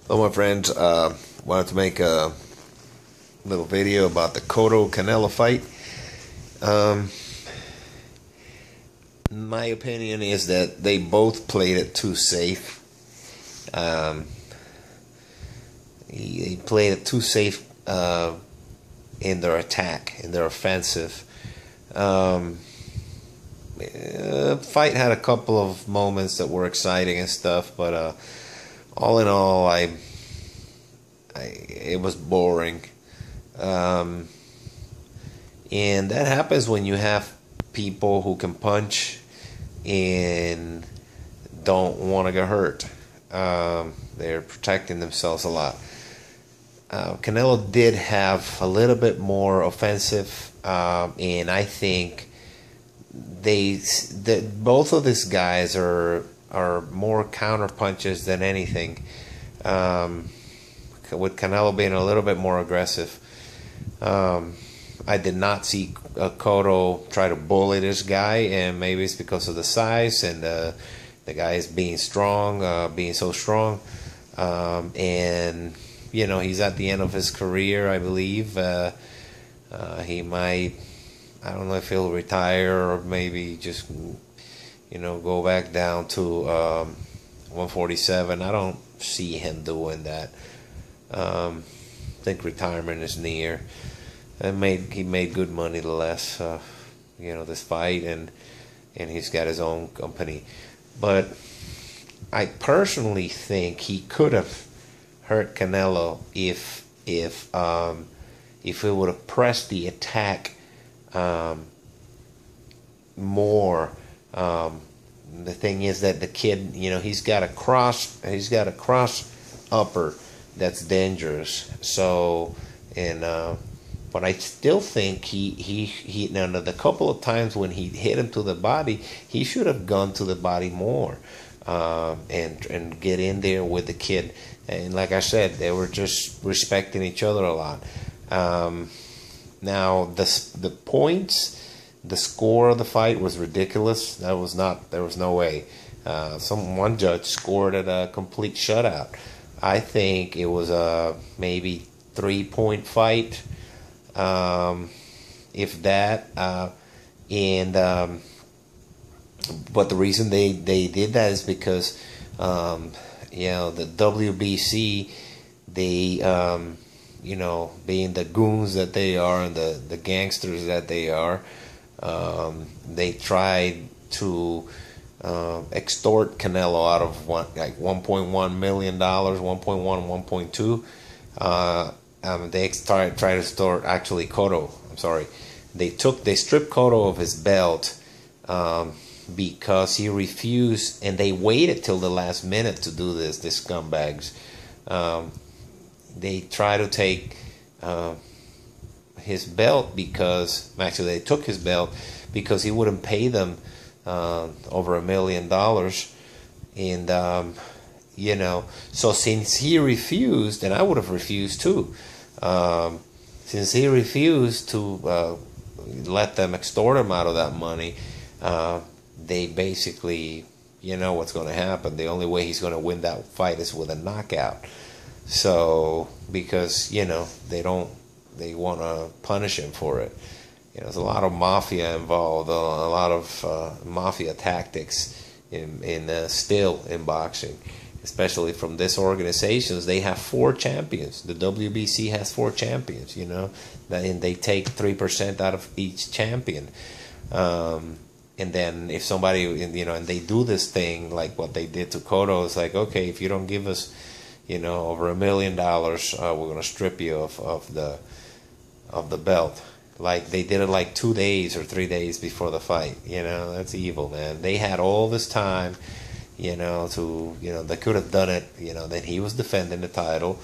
Hello, my friends. Wanted to make a little video about the Cotto Canelo fight. Um, my opinion is that they both played it too safe. Um, he played it too safe in their attack, in their offensive. Fight had a couple of moments that were exciting and stuff, but all in all, it was boring. And that happens when you have people who can punch and don't want to get hurt. They're protecting themselves a lot. Canelo did have a little bit more offensive, and I think both of these guys are more counter punches than anything. With Canelo being a little bit more aggressive. I did not see Cotto try to bully this guy, and maybe it's because of the size and the guy is being strong, being so strong. And you know, he's at the end of his career, I believe. He might, I don't know if he'll retire or maybe just, you know, go back down to 147. I don't see him doing that. I think retirement is near. He made good money the last this fight, and he's got his own company. But I personally think he could have hurt Canelo if he would have pressed the attack more. The thing is that the kid, you know, he's got a cross upper that's dangerous. So, and but I still think he now the couple of times when he hit him to the body, he should have gone to the body more, and get in there with the kid. And like I said, they were just respecting each other a lot. Now the points, the score of the fight was ridiculous. There was no way. One judge scored it a complete shutout. I think it was a maybe 3-point fight, if that. But the reason they did that is because the WBC, they being the goons that they are and the gangsters that they are, they tried to extort Canelo out of $1.1 million, 1.1, 1.2. They tried to extort actually Cotto. I'm sorry. They stripped Cotto of his belt because he refused, and they waited till the last minute to do this. These scumbags. They tried to take his belt because actually they took his belt because he wouldn't pay them over $1 million, and so since he refused, and I would have refused too, since he refused to let them extort him out of that money, they basically, you know what's going to happen. The only way he's going to win that fight is with a knockout. So because they want to punish him for it. There's a lot of mafia involved, a lot of mafia tactics still in boxing, especially from this organizations. They have 4 champions. The WBC has 4 champions, and they take 3% out of each champion. And then if somebody, and they do this thing like what they did to Cotto, it's like, okay, if you don't give us, over $1 million, we're gonna strip you of the belt. Like they did it like 2 days or 3 days before the fight. That's evil, man. They had all this time, they could have done it. That he was defending the title.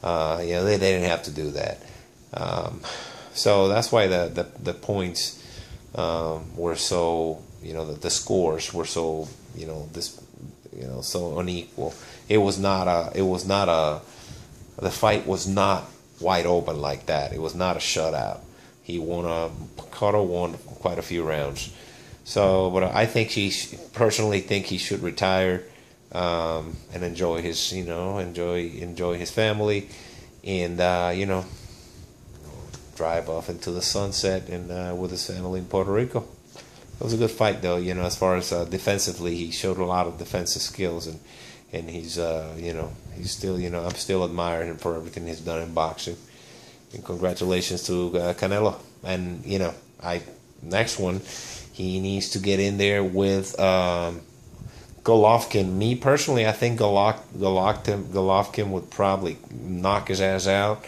They didn't have to do that. So that's why the points were so, the scores were so, so unequal. The fight was not wide open like that. It was not a shutout. Cotto won quite a few rounds. So, but I think personally think he should retire. and enjoy his, enjoy his family, and drive off into the sunset and with his family in Puerto Rico. It was a good fight, though. As far as defensively, he showed a lot of defensive skills, and he's he's still, I'm still admiring him for everything he's done in boxing. And congratulations to Canelo. And I next one, he needs to get in there with Golovkin. Me personally, I think Golovkin would probably knock his ass out.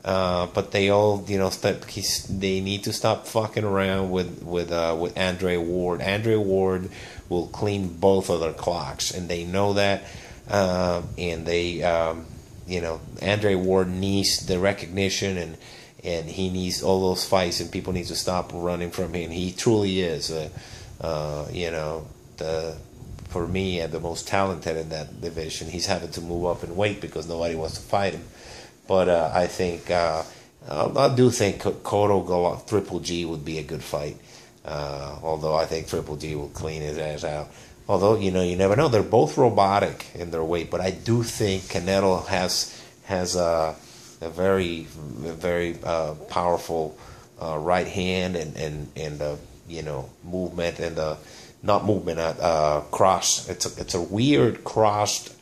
But they all, they need to stop fucking around with Andre Ward. Andre Ward will clean both of their clocks, and they know that. And they, Andre Ward needs the recognition, and he needs all those fights, and people need to stop running from him. He truly is, for me, the most talented in that division. He's having to move up in weight because nobody wants to fight him. But I think I do think Cotto Triple G would be a good fight. Although I think Triple G will clean his ass out. Although you never know. They're both robotic in their weight, but I do think Canelo has a very very powerful right hand and movement and not movement cross. It's a weird crossed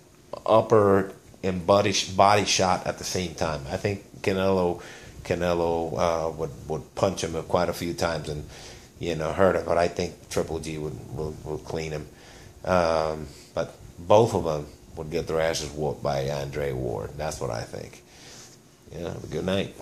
upper and body shot at the same time. I think Canelo would punch him quite a few times and hurt him, but I think Triple G would clean him. But both of them would get their asses whooped by Andre Ward. That's what I think. Have a good night.